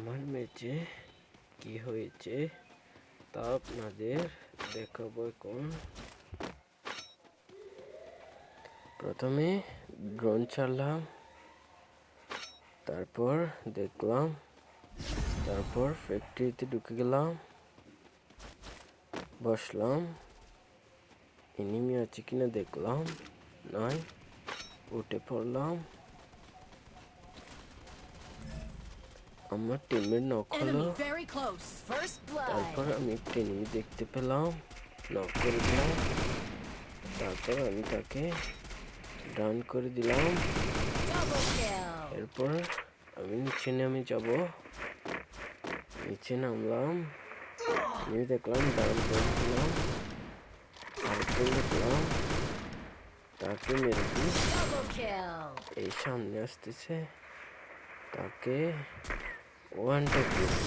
আমার ম্যাচে কি হয়েছে তা আপনাদের দেখাবো এখন। প্রথমে ড্রোন ছাড়লাম, তারপর দেখলাম, তারপর ফ্যাক্টরিতে ঢুকে গেলাম, বসলাম, এনিমি আছে কিনা দেখলাম, নাই, উঠে পড়লাম। আমার টিমের নক হলো, তারপর আমি একটা এনিমি দেখতে পেলাম, নক করে দিলাম, তারপর আমি তাকে ডাউন করে দিলাম। এরপর আমি নিচে নেমে যাব, নিচে নামলাম, আমি দেখলাম ডাউন করে দিলাম, তারপর দেখলাম তাকে মেরে দিই। এই সামনে আসতেছে, তাকে ওয়ান ট্যাপ দিলাম।